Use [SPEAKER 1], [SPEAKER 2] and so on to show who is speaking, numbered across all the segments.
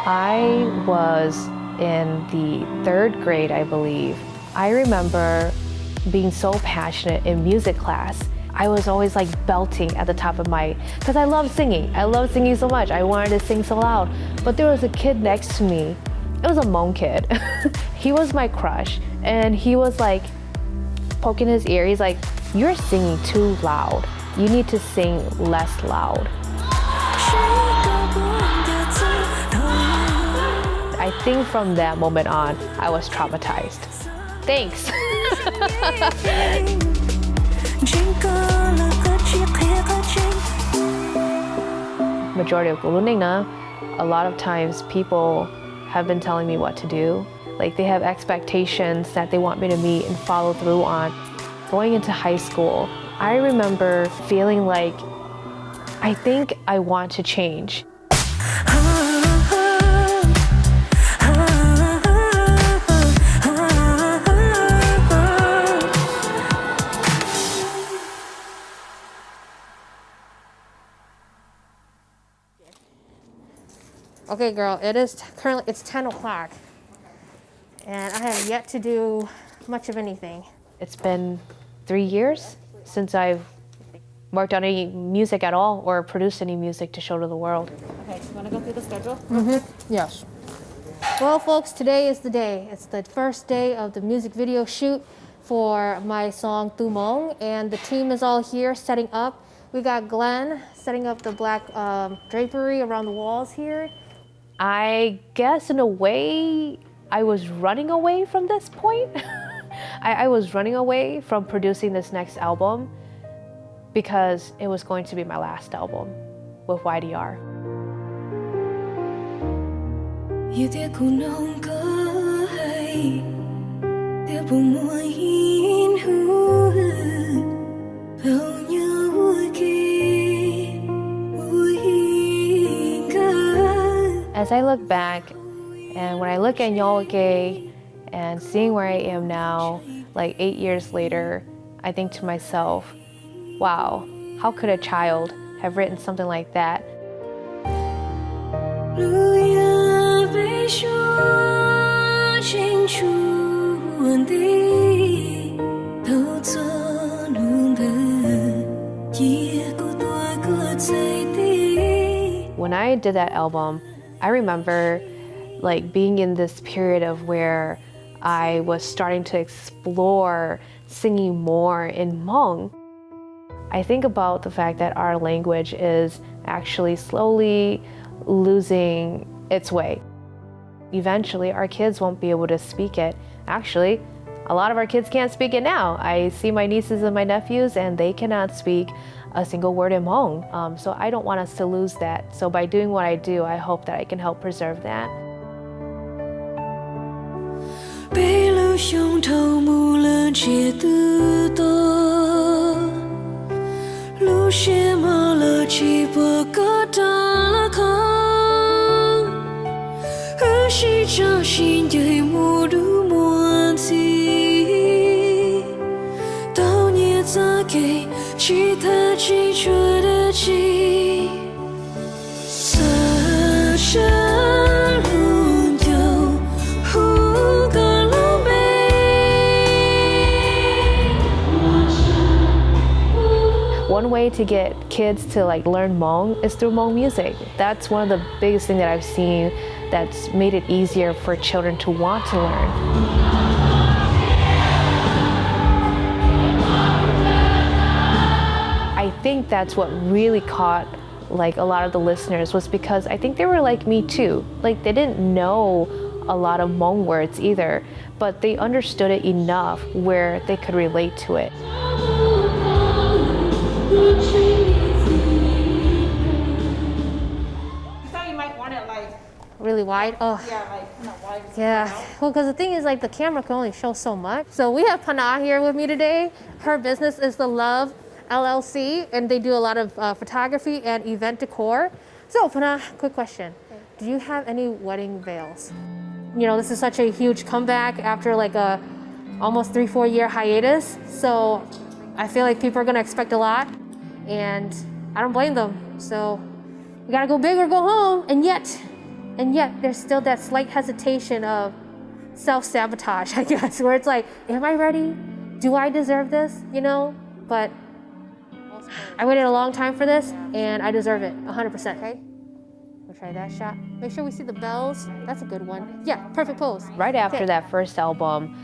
[SPEAKER 1] I was in the 3rd grade, I believe. I remember being so passionate in music class. I was always like belting at the top of my, because I love singing. I love singing so much. I wanted to sing so loud. But there was a kid next to me. It was a Hmong kid. He was my crush. And he was like poking his ear. He's like, "You're singing too loud. You need to sing less loud." I think from that moment on, I was traumatized. Thanks. Majority of Guluningna, a lot of times people have been telling me what to do. Like they have expectations that they want me to meet and follow through on. Going into high school, I remember feeling like, I think I want to change.
[SPEAKER 2] Okay, girl, it's 10 o'clock, and I have yet to do much of anything.
[SPEAKER 1] It's been 3 years since I've worked on any music at all or produced any music to show to the world.
[SPEAKER 2] Okay, so you want to go through the schedule? Mm-hmm. Yes. Well, folks, today is the day. It's the first day of the music video shoot for my song Tu Moo, and the team is all here setting up. We got Glenn setting up the black drapery around the walls here.
[SPEAKER 1] I guess in a way, I was running away from this point. I was running away from producing this next album because it was going to be my last album with YDR. As I look back, and when I look at Nyolke and seeing where I am now, like 8 years later, I think to myself, wow, how could a child have written something like that? When I did that album, I remember like being in this period of where I was starting to explore singing more in Hmong. I think about the fact that our language is actually slowly losing its way. Eventually, our kids won't be able to speak it. Actually, a lot of our kids can't speak it now. I see my nieces and my nephews and they cannot speak a single word in Hmong. So I don't want us to lose that. So by doing what I do, I hope that I can help preserve that. One way to get kids to like learn Hmong is through Hmong music. That's one of the biggest things that I've seen that's made it easier for children to want to learn. I think that's what really caught like a lot of the listeners was because I think they were like me too. Like they didn't know a lot of Hmong words either, but they understood it enough where they could relate to it.
[SPEAKER 2] You thought you might want it like really wide? Oh.
[SPEAKER 3] Yeah, like not wide.
[SPEAKER 2] Yeah, well, because the thing is like the camera can only show so much. So we have Pana here with me today. Her business is The Love LLC, and they do a lot of photography and event decor. So Pana, quick question. Do you have any wedding veils? You know, this is such a huge comeback after like a almost 3-4 year hiatus. So I feel like people are gonna expect a lot, and I don't blame them. So we gotta go big or go home, and yet And yet there's still that slight hesitation of self-sabotage, I guess, where it's like, am I ready? Do I deserve this? You know? But I waited a long time for this, and I deserve it, 100%. Okay? We'll try that shot. Make sure we see the bells. That's a good one. Yeah, perfect pose.
[SPEAKER 1] Right after that first album,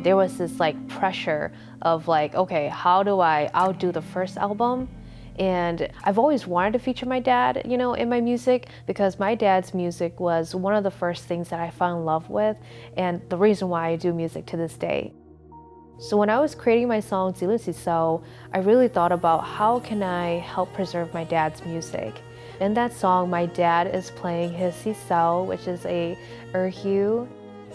[SPEAKER 1] there was this like pressure of like, okay, how do I outdo the first album? And I've always wanted to feature my dad, you know, in my music, because my dad's music was one of the first things that I fell in love with, and the reason why I do music to this day. So when I was creating my song Zilu So, I really thought about how can I help preserve my dad's music. In that song, my dad is playing his sisao, which is a erhu.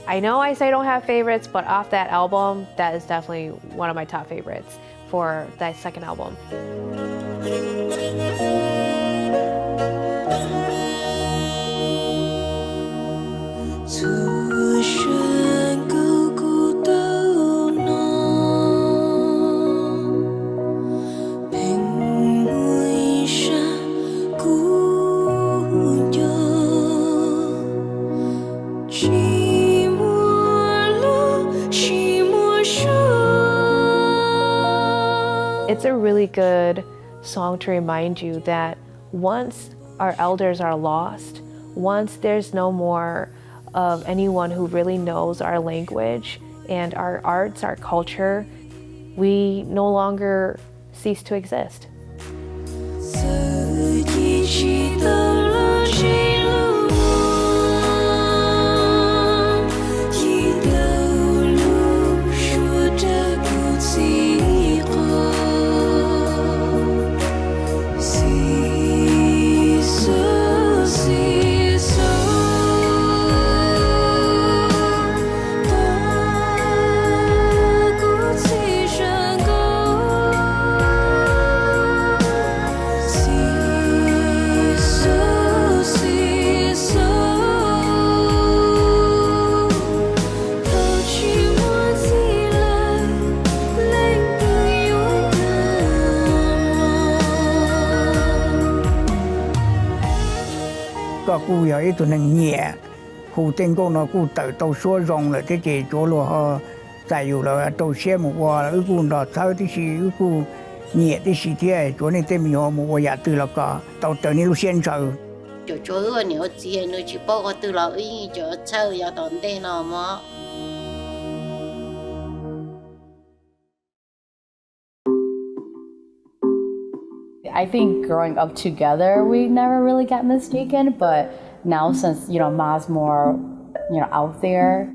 [SPEAKER 1] I know I say I don't have favorites, but off that album, that is definitely one of my top favorites for that second album. It's a really good song to remind you that once our elders are lost, once there's no more of anyone who really knows our language and our arts, our culture, we no longer cease to exist.
[SPEAKER 3] Cô giờ ít tuổi nhẹ, khu tên cô nó cô tự tàu số rong là cái gì chỗ lo họ tại dù là tàu xe một qua là cô nó tháo cái gì cô nhẹ cái gì thế chỗ này tên mình họ một qua từ là cả tàu tự này lúc xuyên trời.
[SPEAKER 4] Chỗ chỗ ở nhiều gì nữa chỉ bao cái từ là ý chỗ chơi giờ đón tên nào mà.
[SPEAKER 5] I think growing up together, we never really got mistaken, but now since, Maa's more, out there,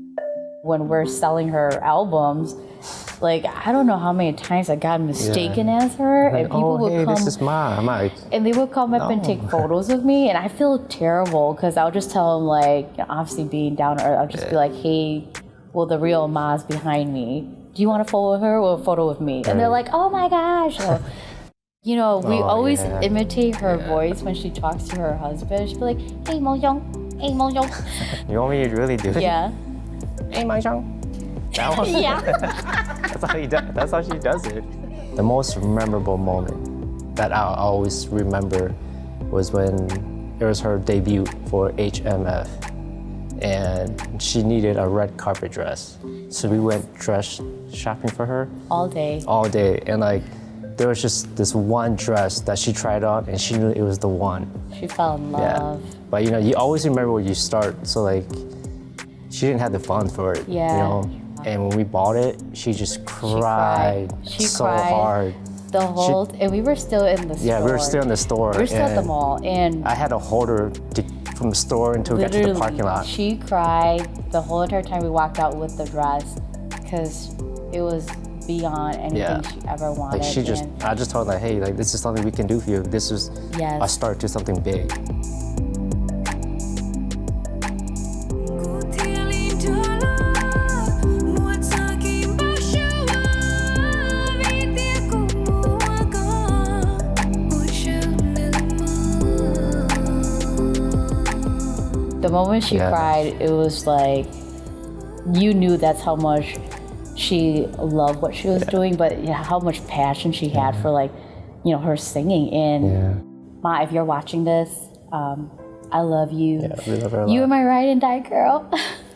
[SPEAKER 5] when we're selling her albums, like, I don't know how many times I got mistaken as her,
[SPEAKER 6] like,
[SPEAKER 5] and people would come.
[SPEAKER 6] This is Ma. I'm like,
[SPEAKER 5] and they would come up and take photos with me, and I feel terrible, because I'll just tell them, like, obviously being down to earth, I'll just be like, hey, well, the real Ma's behind me. Do you want a photo with her or a photo with me? And they're like, oh my gosh. So, we always imitate her voice when she talks to her husband. She'd be like, hey, Mo Young, hey, Mo Young.
[SPEAKER 6] You want me to really do it?
[SPEAKER 5] Yeah.
[SPEAKER 6] Hey, Mo Young. That one?
[SPEAKER 5] Yeah.
[SPEAKER 6] That's how she does it. The most memorable moment that I'll always remember was when it was her debut for HMF. And she needed a red carpet dress. So we went dress shopping for her.
[SPEAKER 5] All day.
[SPEAKER 6] And like, there was just this one dress that she tried on and she knew it was the one.
[SPEAKER 5] She fell in love.
[SPEAKER 6] Yeah. But you always remember where you start. So like, she didn't have the funds for it.
[SPEAKER 5] Yeah.
[SPEAKER 6] And when we bought it, she just cried.
[SPEAKER 5] She
[SPEAKER 6] so
[SPEAKER 5] cried
[SPEAKER 6] hard.
[SPEAKER 5] The whole, and we were still in the store.
[SPEAKER 6] Yeah, we were still in the store.
[SPEAKER 5] We were still at the mall, and
[SPEAKER 6] I had to hold her from the store until we got to the parking lot.
[SPEAKER 5] She cried the whole entire time we walked out with the dress, because it was beyond anything she ever wanted.
[SPEAKER 6] Like I just told her, like, hey, like this is something we can do for you. This is a start to something big.
[SPEAKER 5] The moment she cried, it was like, you knew that's how much she loved what she was doing, but how much passion she had for, like, her singing. And Ma, if you're watching this, I love you.
[SPEAKER 6] Yeah, we love her a lot.
[SPEAKER 5] You are my ride and die girl.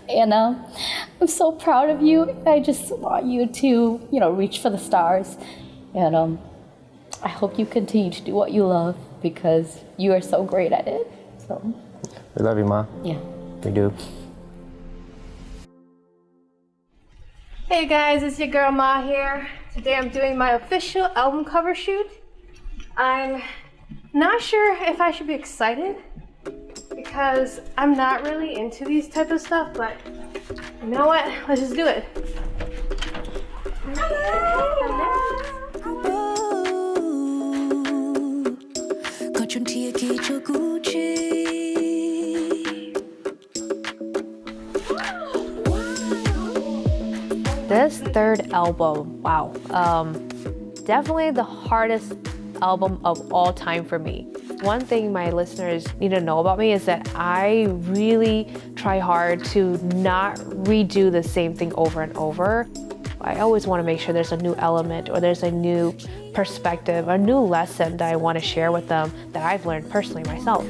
[SPEAKER 5] And I'm so proud of you. I just want you to, reach for the stars. And I hope you continue to do what you love because you are so great at it. So
[SPEAKER 6] We love you, Ma.
[SPEAKER 5] yeah.
[SPEAKER 6] We do.
[SPEAKER 2] Hey guys, it's your girl Ma here. Today I'm doing my official album cover shoot. I'm not sure if I should be excited because I'm not really into these type of stuff, but you know what? Let's just do it.
[SPEAKER 1] This third album, wow, definitely the hardest album of all time for me. One thing my listeners need to know about me is that I really try hard to not redo the same thing over and over. I always want to make sure there's a new element or there's a new perspective, a new lesson that I want to share with them that I've learned personally myself.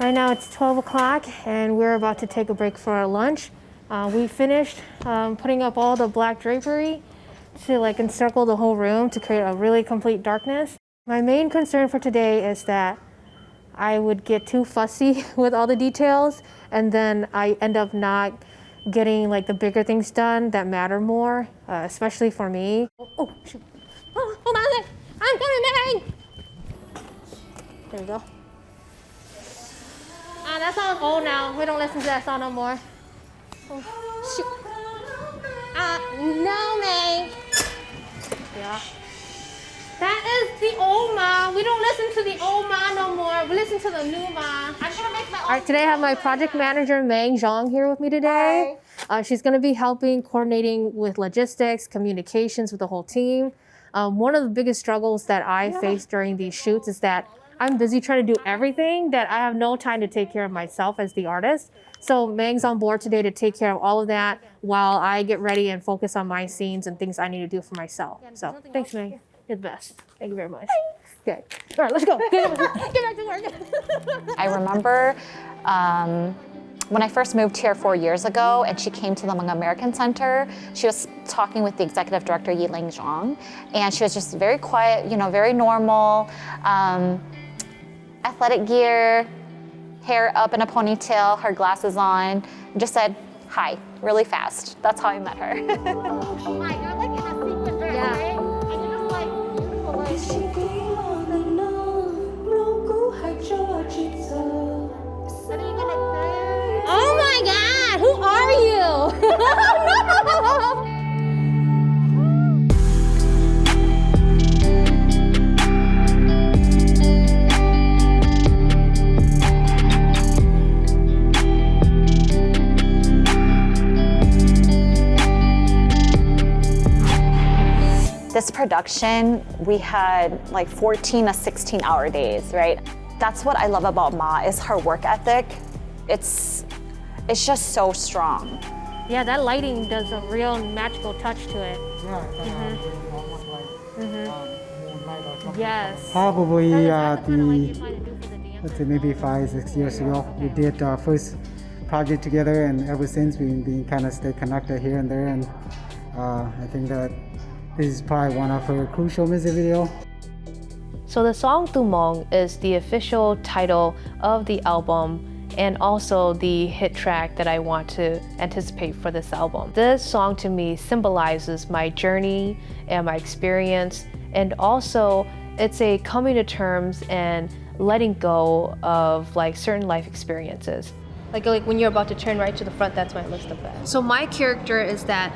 [SPEAKER 2] Right now it's 12 o'clock and we're about to take a break for our lunch. We finished putting up all the black drapery to encircle the whole room to create a really complete darkness. My main concern for today is that I would get too fussy with all the details and then I end up not getting the bigger things done that matter more, especially for me. Oh, shoot. Oh, hold on a sec. I'm coming, Meg. There we go. That song's old now. We don't listen to that song no more. Oh, shoot. No, May. Yeah. That is the old Ma. We don't listen to the old Ma no more. We listen to the new Ma. I'm gonna make my own. All right, today I have my project manager, Meng Zhang, here with me today. She's gonna be helping coordinating with logistics, communications with the whole team. One of the biggest struggles that I face during these shoots is that I'm busy trying to do everything that I have no time to take care of myself as the artist. So Meng's on board today to take care of all of that while I get ready and focus on my scenes and things I need to do for myself. So thanks, Meng. You're the best. Thank you very much. Okay. All right, let's go. Get back to work.
[SPEAKER 7] I remember when I first moved here 4 years ago and she came to the Hmong American Center, she was talking with the executive director, Yiling Zhang, and she was just very quiet, very normal. Athletic gear, hair up in a ponytail, her glasses on, and just said, hi, really fast. That's how I met her.
[SPEAKER 2] Oh my God, in a sequence, right? Yeah. And you're just beautiful. Oh my God, who are you?
[SPEAKER 7] This production, we had 14 to 16-hour days, right? That's what I love about Ma is her work ethic. It's just so strong.
[SPEAKER 2] Yeah, that lighting does a real magical touch to it.
[SPEAKER 8] Yeah, almost like moonlight or something.
[SPEAKER 2] Yes.
[SPEAKER 8] Probably
[SPEAKER 2] That's what you trying to do for the dance.
[SPEAKER 8] let's say maybe 5, 6 years ago, we did our first project together, and ever since we've been kind of stay connected here and there. And I think that this is probably one of her crucial music video.
[SPEAKER 1] So the song Tu Moo is the official title of the album and also the hit track that I want to anticipate for this album. This song to me symbolizes my journey and my experience, and also it's a coming to terms and letting go of certain life experiences. Like when you're about to turn right to the front, that's when I list of that. So my character is that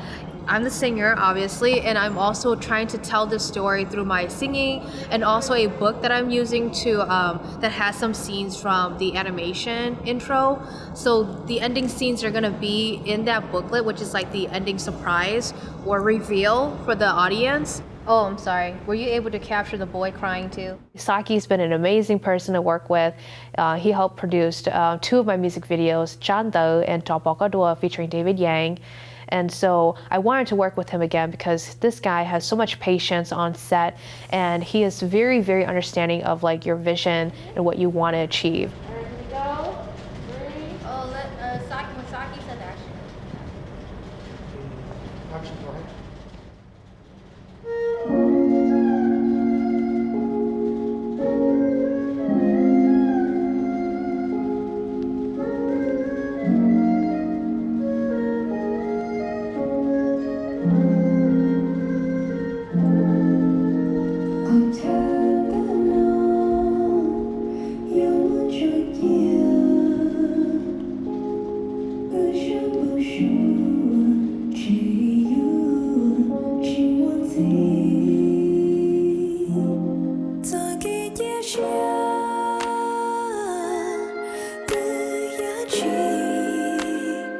[SPEAKER 1] I'm the singer, obviously, and I'm also trying to tell this story through my singing, and also a book that I'm using to that has some scenes from the animation intro. So the ending scenes are gonna be in that booklet, which is like the ending surprise or reveal for the audience. Oh, I'm sorry. Were you able to capture the boy crying too? Saki's been an amazing person to work with. He helped produce 2 of my music videos, Chan Do and Topokadua, featuring David Yang. And so I wanted to work with him again because this guy has so much patience on set, and he is very, very understanding of like your vision and what you want to achieve.
[SPEAKER 2] Here we go. 3. Oh, let Saki said action.
[SPEAKER 8] Action, go ahead.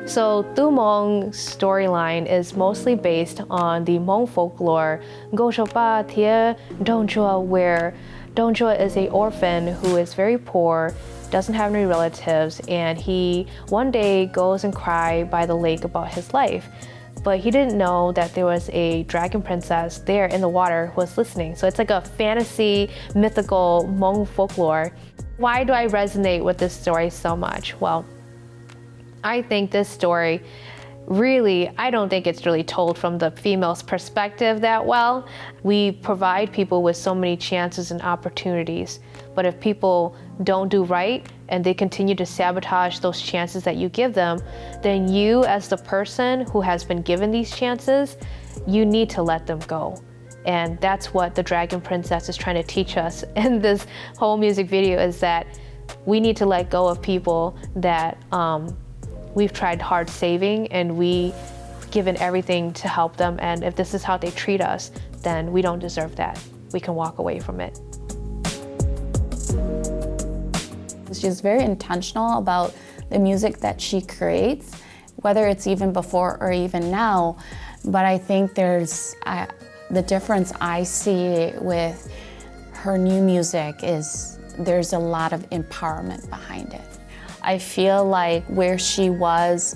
[SPEAKER 1] So Tu Moo's storyline is mostly based on the Hmong folklore Goshopa Thia Donchua, where Donchua is an orphan who is very poor, doesn't have any relatives, and he one day goes and cries by the lake about his life. But he didn't know that there was a dragon princess there in the water who was listening. So it's like a fantasy, mythical Hmong folklore. Why do I resonate with this story so much? Well, I think this story really, I don't think it's really told from the female's perspective that well. We provide people with so many chances and opportunities, but if people don't do right and they continue to sabotage those chances that you give them, then you as the person who has been given these chances, you need to let them go. And that's what the Dragon Princess is trying to teach us in this whole music video, is that we need to let go of people that we've tried hard saving, and we've given everything to help them, and if this is how they treat us, then we don't deserve that. We can walk away from it.
[SPEAKER 9] She's very intentional about the music that she creates, whether it's even before or even now. But I think there's the difference I see with her new music is there's a lot of empowerment behind it. I feel like where she was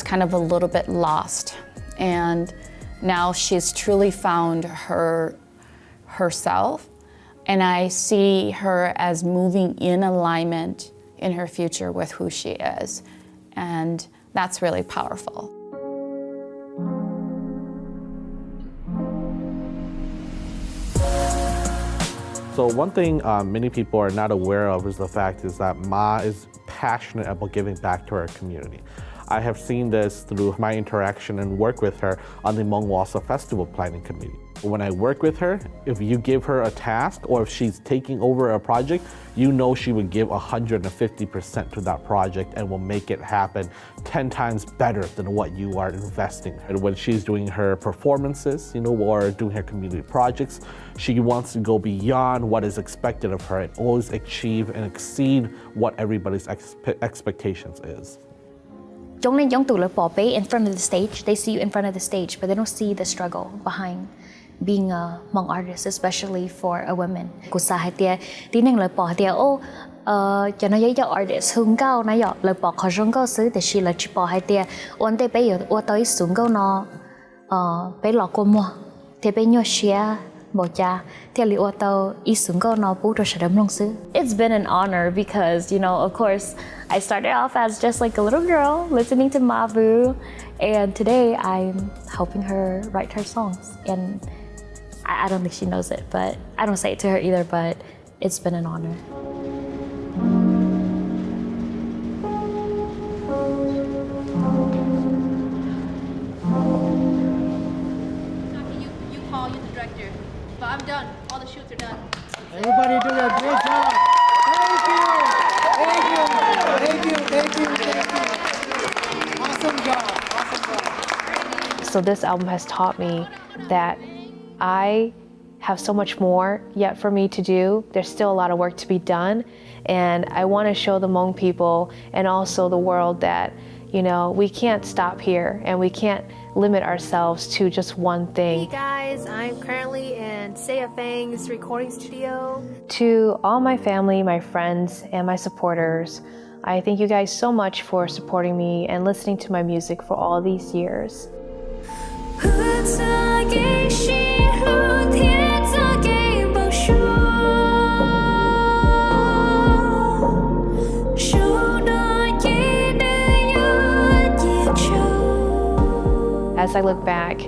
[SPEAKER 9] kind of a little bit lost, and now she's truly found herself, and I see her as moving in alignment in her future with who she is, and that's really powerful.
[SPEAKER 10] So one thing many people are not aware of is the fact is that Ma is passionate about giving back to our community. I have seen this through my interaction and work with her on the Hmong Wasa Festival Planning Committee. When I work with her, if you give her a task or if she's taking over a project, you know she would give 150% to that project and will make it happen 10 times better than what you are investing. And when she's doing her performances, or doing her community projects, she wants to go beyond what is expected of her and always achieve and exceed what everybody's expectations is.
[SPEAKER 11] Giống nên giống tụi lỡ bỏ bé in front of the stage, they see you in front of the stage, but they don't see the struggle behind being a Hmong artist, especially for a woman. Cô sa hai tia, tí năng lỡ bỏ tia ô, cho nó giấy cho artist hương cao nó dọ lỡ bỏ khó rong cao xứ, thì she lỡ chỉ bỏ hai tia, ôn tê bé giờ ô tới xuống cao nó, bé lọ cô mua, thì bé nhớ xia bỏ cha, thì lỡ ô tao ý xuống cao nó bù cho sẽ đâm long xứ. It's been an honor because, of course, I started off as just like a little girl listening to Maa Vue, and today I'm helping her write her songs. And I don't think she knows it, but I don't say it to her either, but it's been an honor.
[SPEAKER 2] You call, you're the director. But I'm done. All the shoots are done.
[SPEAKER 8] Everybody do a great job. Thank you. Awesome job.
[SPEAKER 1] also this album has taught me that I have so much more yet for me to do. There's still a lot of work to be done, and I want to show the Hmong people and also the world that, you know, we can't stop here and we can't limit ourselves to just one thing.
[SPEAKER 12] Hey guys, I'm currently in Saya Fang's recording studio.
[SPEAKER 1] To all my family, my friends, and my supporters, I thank you guys so much for supporting me and listening to my music for all these years. As I look back,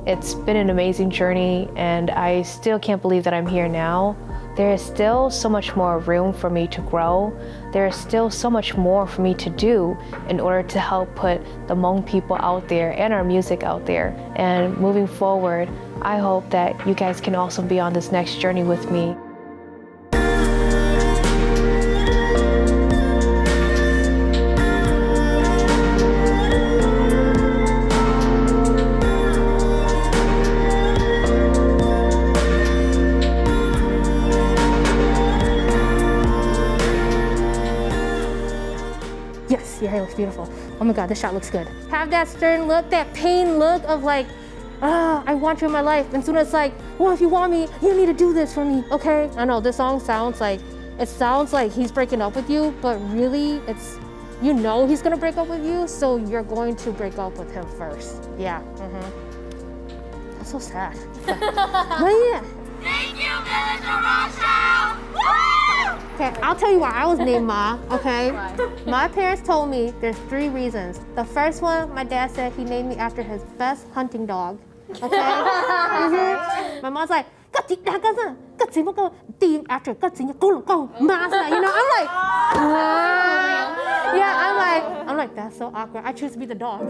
[SPEAKER 1] it's been an amazing journey, and I still can't believe that I'm here now. There is still so much more room for me to grow. There is still so much more for me to do in order to help put the Hmong people out there and our music out there. And moving forward, I hope that you guys can also be on this next journey with me.
[SPEAKER 2] Yes, your hair looks beautiful. Oh my God, this shot looks good. Have that stern look, that pain look of like, I want you in my life. And soon it's like, well, if you want me, you need to do this for me, okay? I know this song sounds like he's breaking up with you, but really it's, you know he's gonna break up with you, so you're going to break up with him first. Yeah, That's so sad. But yeah.
[SPEAKER 12] Thank you, Village of Rothschild!
[SPEAKER 2] Okay, I'll tell you why I was named Ma, okay? My parents told me there's 3 reasons. The first one, my dad said he named me after his best hunting dog, okay? My mom's like, after you know, I'm like, that's so awkward. I choose to be the dog.